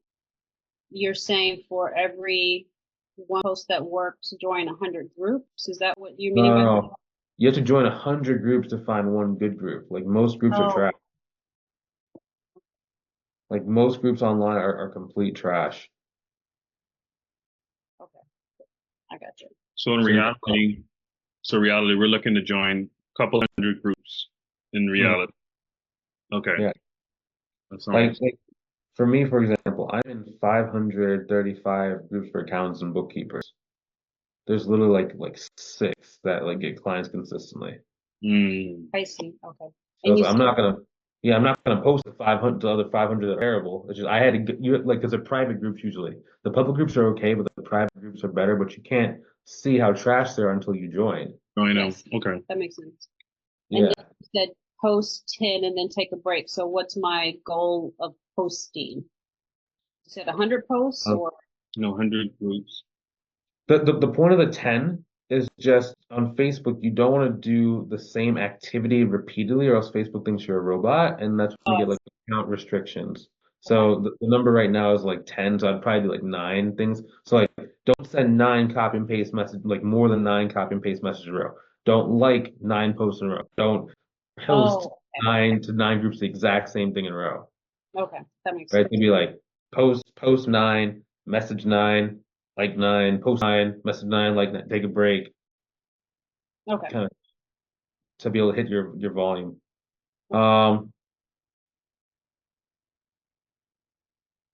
you're saying for every one post that works, join 100 groups. Is that what you No, mean no, by? no. You have to join 100 groups to find one good group. Like most groups are trash. Oh, Like most groups online are complete trash. okay. I got you. So in So reality, we're looking to join a couple hundred groups in mm, reality. Okay, yeah, that like sounds. like for me, for example, I'm in 535 groups for accountants and bookkeepers. There's literally like six that like get clients consistently. Mm, I see. Okay. So And you I'm said, not gonna, yeah, I'm not gonna post the other 500 that are terrible. It's just I had to you like because they're private groups usually. The public groups are okay, but the private groups are better. But you can't see how trash they are until you join. I know. yes, Okay. that makes sense. And Yeah. then you said post 10 and then take a break. So what's my goal of posting? You said 100 posts Um, or? No, 100 groups. the point of the 10 is just on Facebook, you don't want to do the same activity repeatedly, or else Facebook thinks you're a robot, and that's Oh, when you I get like see. account restrictions. Okay. So the number right now is like 10, so I'd probably do like 9 things. So like don't send 9 copy and paste message, like more than 9 copy and paste messages in a row. Don't like 9 posts in a row. Don't post Oh, 9 to 9 groups the exact same thing in a row. okay. Okay. That makes Right? sense. It'd be like post 9, message 9, like 9, post 9, message 9, like 9, take a break, Okay. kind of to be able to hit your volume. Okay. Um,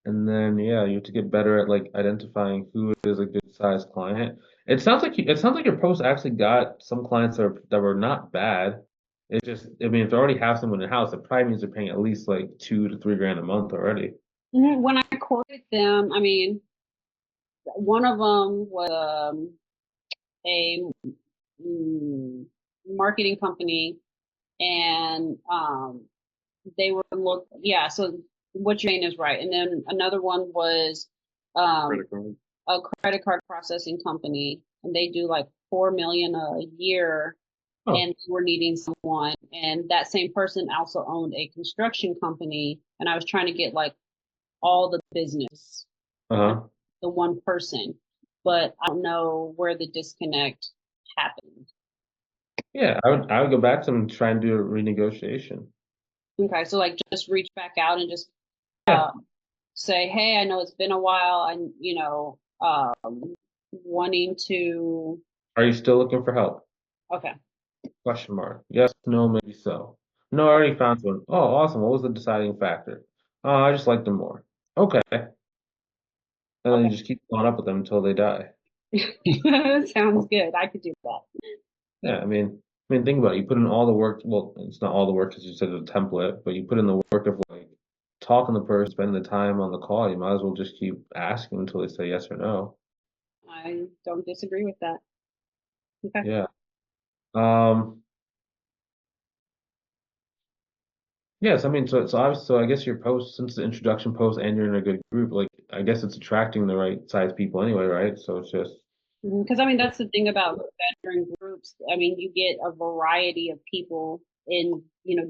and then yeah, you have to get better at like identifying who is a good sized client. It sounds like your post actually got some clients that were not bad. It just, I mean, if they already have someone in the house, it probably means they're paying at least like 2 to 3 grand a month already. When I quoted them, I mean, one of them was a marketing company, and they were yeah, so what you're saying is right. And then another one was um Credit card. a credit card processing company, and they do like 4 million a year, Oh, and we're needing someone. And that same person also owned a construction company, and I was trying to get like all the business on uh-huh. the one person, but I don't know where the disconnect happened. Yeah, I would go back to them and try and do a renegotiation. Okay, so like just reach back out and just Yeah. say, hey, I know it's been a while. I'm, wanting to. Are you still looking for help? Okay. Question mark. Yes, no, maybe so. No, I already found one. Oh, awesome. What was the deciding factor? Oh, I just liked them more. Okay. And then you Okay. just keep following up with them until they die. Sounds good. I could do that. Yeah, I mean, think about it. You put in all the work. Well, it's not all the work because you said it's a template, but you put in the work of like talking to the person, spending the time on the call. You might as well just keep asking until they say yes or no. I don't disagree with that. Okay. Yeah. Um. Yes, I mean, so I guess your post, since the introduction post, and you're in a good group, like I guess it's attracting the right size people anyway, right? So it's just Because I mean, that's the thing about veteran groups. I mean, you get a variety of people in,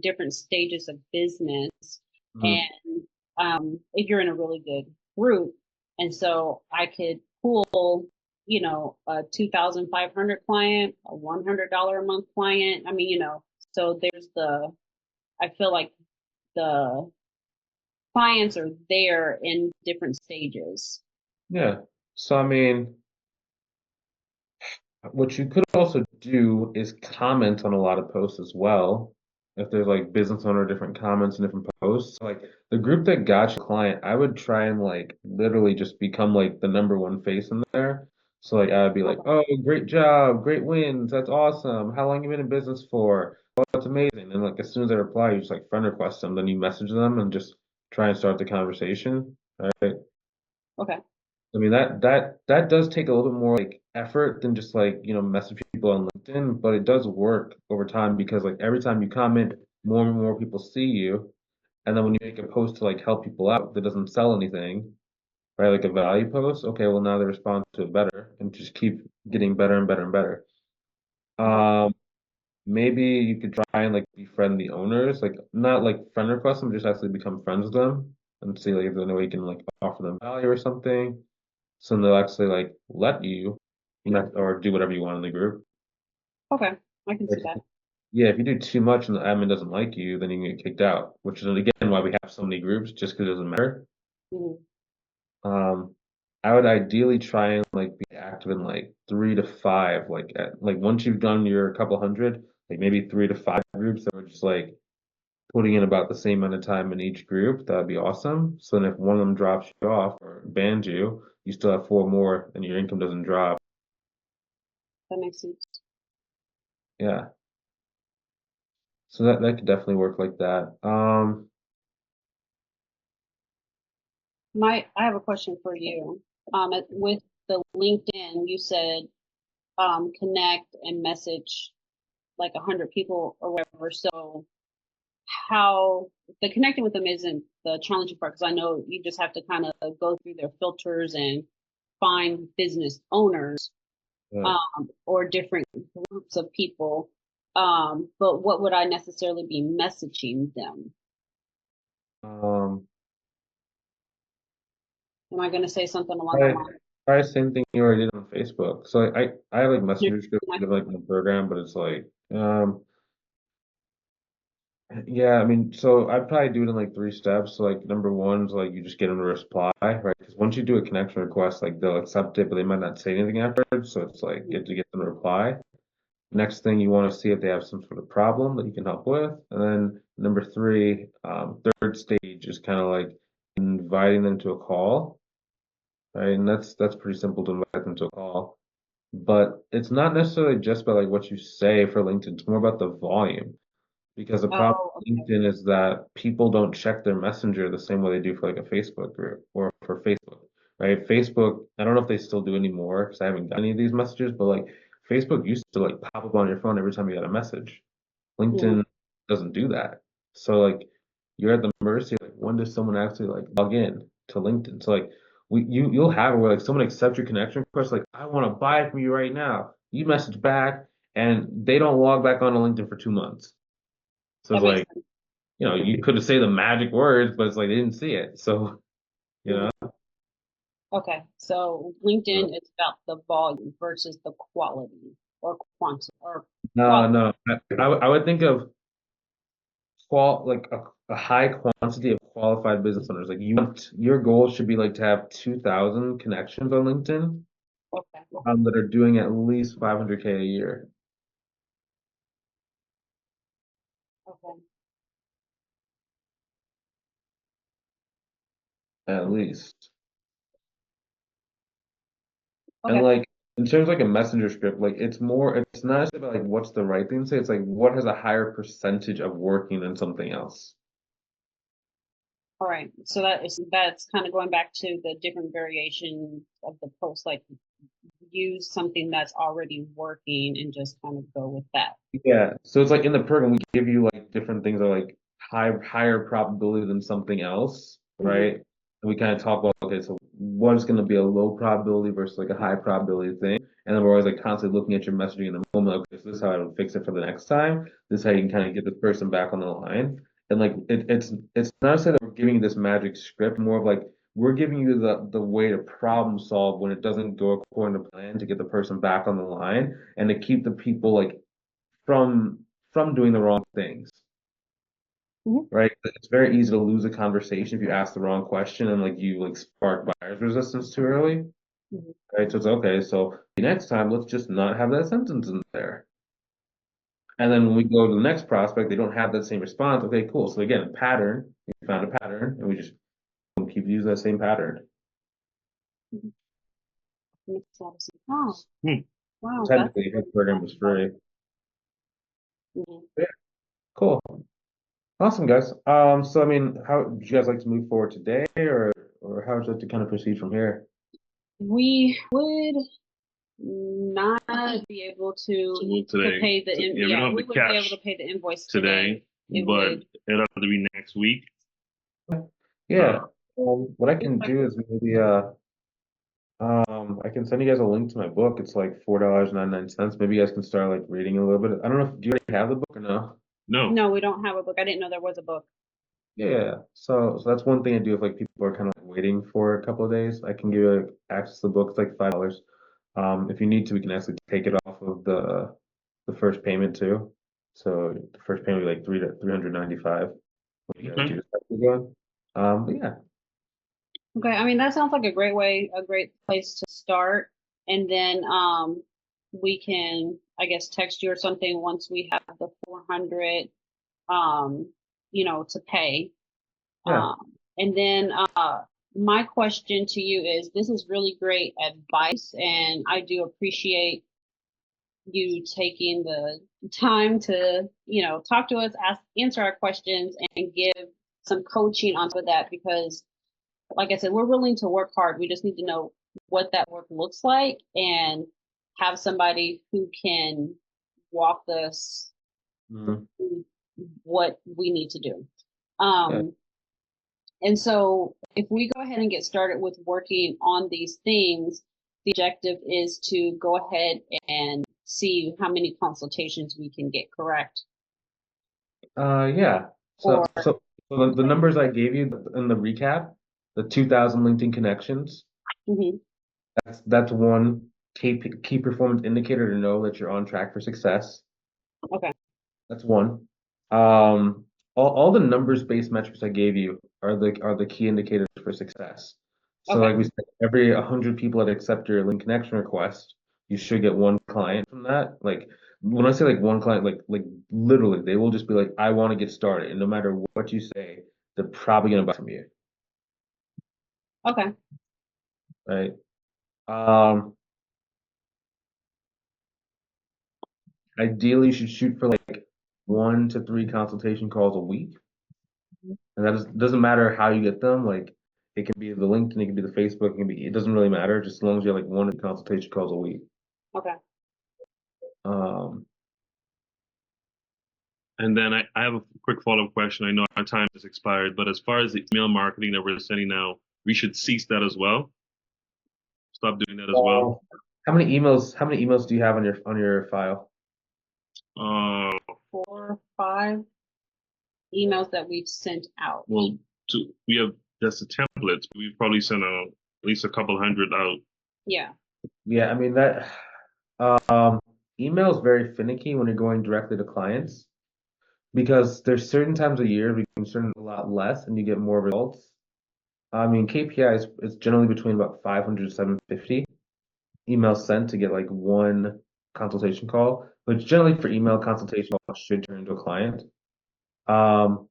different stages of business. Mhm. And if you're in a really good group, and so I could pull, a 2,500 client, a $100 a month client. I mean, so I feel like the clients are there in different stages. Yeah. So I mean, what you could also do is comment on a lot of posts as well. If there's like business owner different comments and different posts, like the group that got your client, I would try and like literally just become like the number one face in there. So like I would be like, Okay. oh, great job, great wins, that's awesome. How long you been in business for? Oh, that's amazing. And like as soon as they reply, you just like friend request them, then you message them and just try and start the conversation. Right? Okay. I mean that does take a little bit more like effort than just like, message people on LinkedIn, but it does work over time because like every time you comment, more and more people see you. And then when you make a post to like help people out that doesn't sell anything, right? Like a value post, okay, well now they respond to it better and just keep getting better and better and better. Okay. Um, maybe you could try and like befriend the owners, like not like friend request them, just actually become friends with them and see like if there's any way you can like offer them value or something. So they'll actually like let you, or do whatever you want in the group. Okay. I can see Like, that. yeah, if you do too much and the admin doesn't like you, then you can get kicked out, which is again why we have so many groups, just because it doesn't matter. Mhm. Um, I would ideally try and like be active in like 3 to 5, like once you've done your couple hundred, like maybe 3 to 5 groups that were just like putting in about the same amount of time in each group. That'd be awesome. So then if one of them drops you off or bans you, you still have 4 more and your income doesn't drop. That makes sense. Yeah. So that could definitely work like that. I have a question for you. With the LinkedIn, you said connect and message like 100 people or whatever. So how the connecting with them isn't the challenging part, because I know you just have to kind of go through their filters and find business owners, Yeah. or different groups of people. But what would I necessarily be messaging them? Um, Am I going to say something along the try line? try the same thing you already did on Facebook. So I have like messengers group Like, of like my program, but it's like yeah, I mean, so I'd probably do it in like 3 steps. So like number one is like you just get them to reply, right? Because once you do a connection request, like they'll accept it, but they might not say anything afterwards. So it's like you have to get them to reply. Next thing you want to see if they have some sort of problem that you can help with. And then number three, third stage is kind of like inviting them to a call, right? And that's pretty simple to invite them to a call. But it's not necessarily just about like what you say for LinkedIn. It's more about the volume. Because the problem oh, with LinkedIn is that people don't check their messenger the same way they do for like a Facebook group or for Facebook, right? Facebook, I don't know if they still do anymore because I haven't got any of these messages, but like Facebook used to like pop up on your phone every time you got a message. mhm. LinkedIn doesn't do that. So like you're at the mercy, like when does someone actually like log in to LinkedIn? So like you'll have it where like someone accepts your connection request, like I want to buy from you right now. You message back and they don't log back onto LinkedIn for 2 months. So it's That makes like, sense. you could have said the magic words, but it's like they didn't see it. So, you know, Mhm. Okay, so uh, LinkedIn is about the volume versus the quality or quantity or no, quality. no. I would think of a high quantity of qualified business owners. Like your goal should be like to have 2,000 connections on LinkedIn Okay. that are doing at least 500K a year, Okay. at least. And Okay. like in terms of like a messenger script, like it's not just about like what's the right thing to say, it's like what has a higher percentage of working than something else. All right. So that's kind of going back to the different variations of the post, like use something that's already working and just kind of go with that. Yeah. So it's like in the program we give you like different things that are like higher probability than something else, Mhm. right? And we kind of talk about okay, so what is going to be a low probability versus like a high probability thing, and then we're always like constantly looking at your messaging in the moment. Okay, so this is how I would fix it for the next time. This is how you can kind of get this person back on the line. And like it's not to say that we're giving you this magic script, more of like we're giving you the way to problem solve when it doesn't go according to plan to get the person back on the line and to keep the people like from doing the wrong things, Mhm. right? It's very easy to lose a conversation if you ask the wrong question and like you like spark buyer's resistance too early, Mhm. right? So it's okay. So next time, let's just not have that sentence in there. And then when we go to the next prospect, they don't have that same response. Okay, cool. So again, pattern. We found a pattern, and we just keep using that same pattern. Mhm. Makes a lot of sense. Oh, Hmm. wow, that's Technically, his program was free. Mhm. Yeah, cool. Awesome, guys. So I mean, how would you guys like to move forward today, or how would you like to kind of proceed from here? We would not be able So move to today. pay the Yeah, we don't have we the wouldn't be able to cash pay the invoice today. today, It but would it'll have to be next week. Yeah. Uh, What I can do is maybe I can send you guys a link to my book. It's like $4.99. Maybe you guys can start like reading a little bit. I don't know if do you already have the book or no? no. no, we don't have a book. I didn't know there was a book. Yeah. So that's one thing I do if like people are kind of like waiting for a couple of days. I can give you like, access to the book. It's like $5. If you need to, we can actually take it off of the first payment too. So the first payment will be like 395 when you guys Okay. do this going. But yeah. Okay, I mean that sounds like a great way, a great place to start. And then we can, I guess, text you or something once we have the 400 um, to pay. Yeah. And then my question to you is this is really great advice, and I do appreciate you taking the time to, talk to us, answer our questions, and give some coaching onto that because, like I said, we're willing to work hard. We just need to know what that work looks like and have somebody who can walk us Mhm. through what we need to do. Yeah. Um, And so if we go ahead and get started with working on these things, the objective is to go ahead and see how many consultations we can get, correct? Yeah. So, Or so, so the numbers I gave you in the recap, the 2,000 LinkedIn connections, Mhm. that's one key performance indicator to know that you're on track for success. Okay. That's one. Um, all the numbers-based metrics I gave you are the key indicators for success. So Okay. like we said, every 100 people that accept your link connection request, you should get one client from that. Like when I say like one client, like literally, they will just be like, I want to get started, and no matter what you say, they're probably gonna buy from you, Okay. right? Um, Ideally, you should shoot for like 1 to 3 consultation calls a week. And doesn't matter how you get them. Like it can be the LinkedIn, it can be the Facebook, it doesn't really matter, just as long as you have like 1 consultation calls a week. Okay. Um, And then I have a quick follow-up question. I know our time has expired, but as far as the email marketing that we're sending now, we should cease that as well. Stop doing that as well. well, how many emails do you have on your file? Uh, 4 or 5 emails that we've sent out. well, we have just the templates. We've probably sent at least a couple hundred out. Yeah. Yeah, I mean um email is very finicky when you're going directly to clients. because there's certain times of year we can send a lot less and you get more results. I mean, KPI is generally between about 500 to 750 emails sent to get like one consultation call, which generally for email consultation call should turn into a client. Um,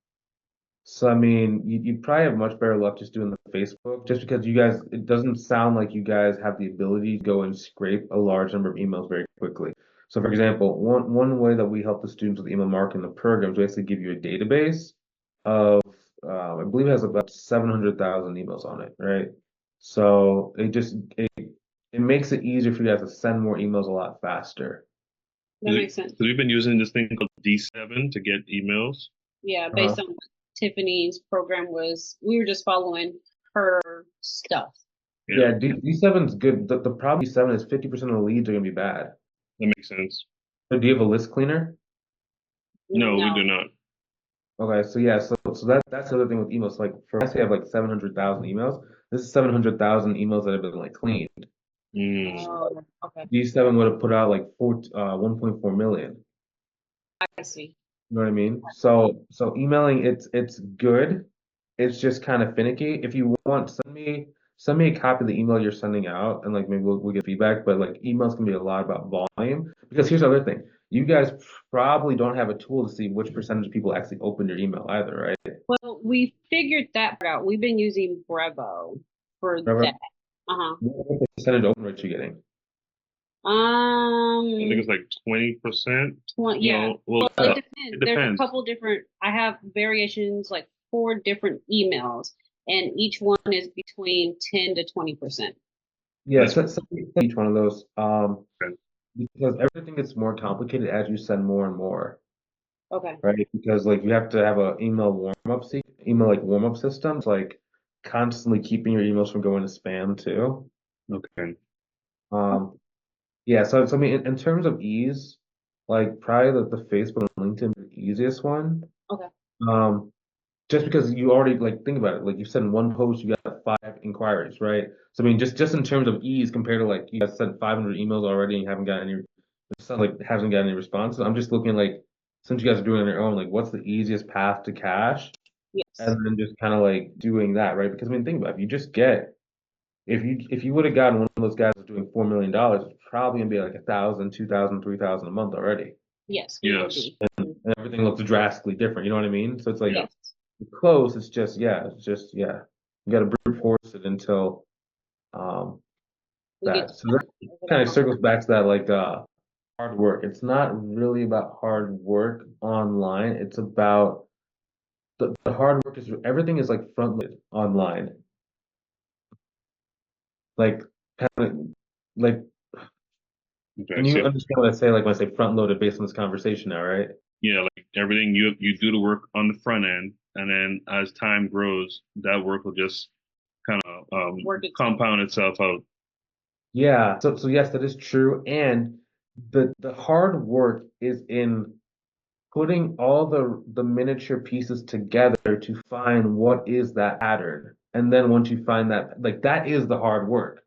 so I mean, you'd probably have much better luck just doing the Facebook, just because you guys, it doesn't sound like you guys have the ability to go and scrape a large number of emails very quickly. So for example, one way that we help the students with email marketing the program is we actually give you a database of, I believe it has about 700,000 emails on it, right? So it makes it easier for you guys to send more emails a lot faster. That makes sense. Because we've been using this thing called D7 to get emails. Yeah, Uh-huh. based on what Tiffany's program was, we were just following her stuff. Yeah, D7's good. The problem with D7 is 50% of the leads are gonna be bad. That makes sense. So do you have a list cleaner? No, we do not. Okay, so yeah, so that's the other thing with emails. Like for us, we have like 700,000 emails. This is 700,000 emails that have been like cleaned. Mm. Oh, okay. D7 would have put out like 1.4 million. I see. You know what I mean? So emailing, it's good. It's just kind of finicky. If you want, send me a copy of the email you're sending out, and like maybe we'll get feedback. But like emails can be a lot about volume because here's the other thing: you guys probably don't have a tool to see which percentage of people actually open your email either, right? Well, we figured that part out. We've been using Brevo for Remember, that. Uh-huh. what percentage open rate you getting? I think it's like 20%. 20, yeah. No, well, Well, it it depends. There's a depends. couple different, I have variations, like 4 different emails, and each one is between 10 to 20%. Yeah, send me each one of those. Okay. Because everything gets more complicated as you send more and more, Okay. right? Because like you have to have a email like warm up systems, like constantly keeping your emails from going to spam too. Okay. Um, yeah, so I mean, in terms of ease, like probably the Facebook and LinkedIn are the easiest one. Okay. Um, just because you already like think about it, like you send one post, you got 5 inquiries, right? So I mean, just in terms of ease compared to like you guys sent 500 emails already and you haven't got any, it sounds like it hasn't got any responses. I'm just looking like since you guys are doing it on your own, like what's the easiest path to cash, Yes. and then just kind of like doing that, right? Because I mean, think about it, if you just get if you would have gotten one of those guys who's doing $4 million, it's probably gonna be like 1,000, 2,000, 3,000 a month already, Yes, we will Yes. be. and everything looks drastically different. You know what I mean? So it's like Yes. close. It's just yeah. You got to brute force it until um We get that. So that over kind that of hump. circles back to that like hard work. It's not really about hard work online. It's about the hard work is everything is like front loaded online. Like kind of like Okay. can you So understand what I say? Like when I say front loaded based on this conversation now, right? yeah, like everything you do the work on the front end, and then as time grows, that work will just kind of Work itself. compound itself out. Yeah. So yes, that is true. And the hard work is in putting all the miniature pieces together to find what is that pattern. And then once you find that, like that is the hard work.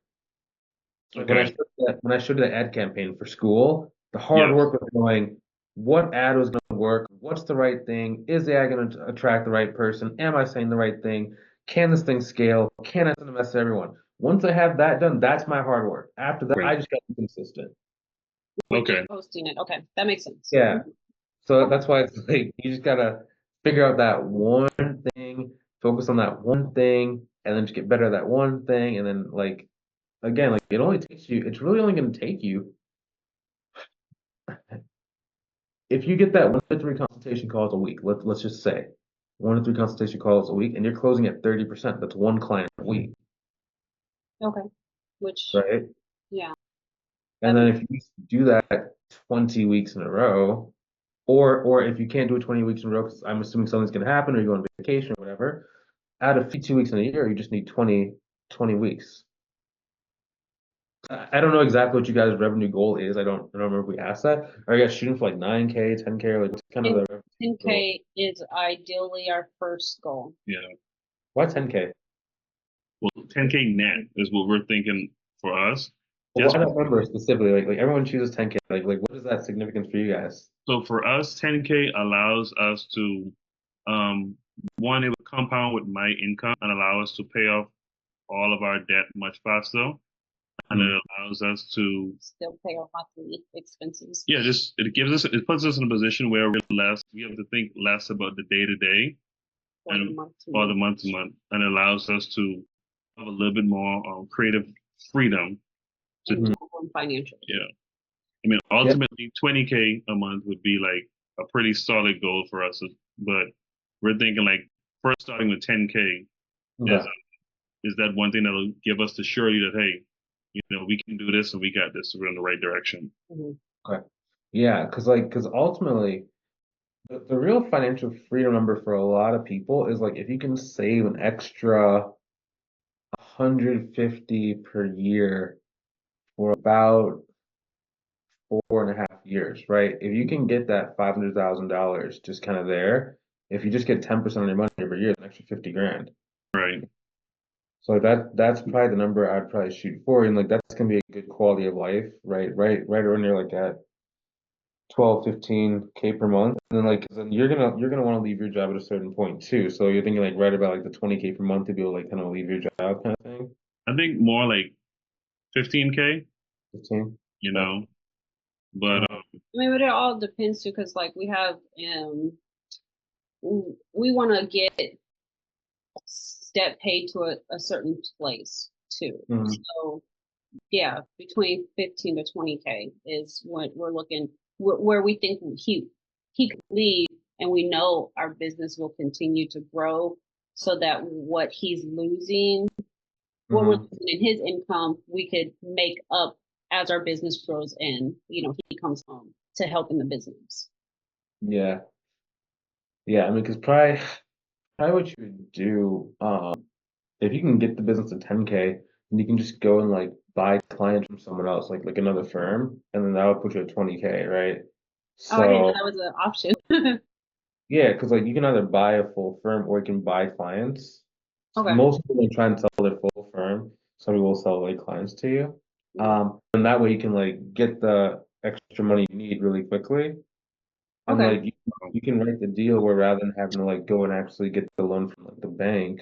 Like Okay. when I showed you the ad campaign for school, the hard Yes. work was going, what ad was going to work? What's the right thing? Is the ad going to attract the right person? Am I saying the right thing? Can this thing scale? Can I send a message to everyone? Once I have that done, that's my hard work. After that, I Right. just got to be consistent. We're Okay. just posting it. Okay, that makes sense. Yeah. So that's why it's like you just gotta figure out that one thing, focus on that one thing, and then just get better at that one thing, and then like again, like it's really only gonna take you if you get that 1 to 3 consultation calls a week, let's just say 1 to 3 consultation calls a week, and you're closing at 30%, that's one client a week, Okay. Which, right? yeah, And that then makes if you do that 20 weeks in a row, or if you can't do it 20 weeks in a row, because I'm assuming something's gonna happen, or you go on vacation or whatever, out of 52 weeks in a year, you just need 20 weeks. I don't know exactly what you guys' revenue goal is. I don't remember if we asked that. Are you guys shooting for like 9K, 10K, or like what's kind of the revenue goal? 10K is ideally our first goal. Yeah. Why 10K? Well, 10K net is what we're thinking for us. But Yes. why that number specifically? Like everyone chooses 10K. Like what is that significance for you guys? So for us, 10K allows us to, um, one, it would compound with my income and allow us to pay off all of our debt much faster. And Hmm. it allows us to, Still pay our monthly expenses. yeah, just it puts us in a position where we have to think less about the day to day For the and month to or the month. month to month, and it allows us to have a little bit more creative freedom to, And more financial. yeah. I mean, Yeah. ultimately, 20K a month would be like a pretty solid goal for us, but we're thinking like first starting with 10K is Okay. is that one thing that'll give us the surety that, hey, we can do this and we got this. We're in the right direction. Mhm. Okay. Yeah, because ultimately the real financial freedom number for a lot of people is like if you can save an extra 150 per year for about 4.5 years, right? If you can get that $500,000 just kind of there, if you just get 10% of your money every year, it's an extra 50 grand. Right. So that's probably the number I'd probably shoot for, and like that's gonna be a good quality of life, right? Right around near like that 12, 15K per month. And then like 'cause then you're gonna want to leave your job at a certain point too. So you're thinking like right about like the 20K per month to be able to like kind of leave your job kind of thing. I think more like 15K, 15. you Okay. know, but Uh, I mean, but it all depends too, because like we have, we want to get step paid to a certain place too. mhm. So yeah, between 15 to 20K is what we're looking where we think he could leave, and we know our business will continue to grow, so that what he's losing, what we're Mhm. losing in his income, we could make up as our business grows and he comes home to help in the business. Yeah. Yeah. I mean, because probably what you would do, if you can get the business to 10K, then you can just go and like buy clients from someone else, like another firm, and then that would put you at 20K, right? Oh, I didn't know So that was an option. yeah, because like you can either buy a full firm or you can buy clients. Okay. Most people try and sell their full firm. Some people will sell like clients to you. Mhm. And that way you can like get the extra money you need really quickly. And Okay. like you can write the deal where rather than having to like go and actually get the loan from like the bank,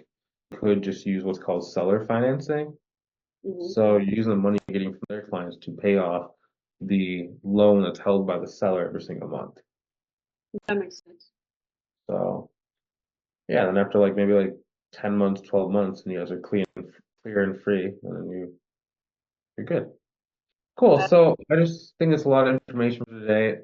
you could just use what's called seller financing. Hmm. So you're using the money you're getting from their clients to pay off the loan that's held by the seller every single month. That makes sense. So yeah, then after like maybe like 10 months, 12 months, and you guys are clear and free, and then you're good. Cool. That, So I just think it's a lot of information for today.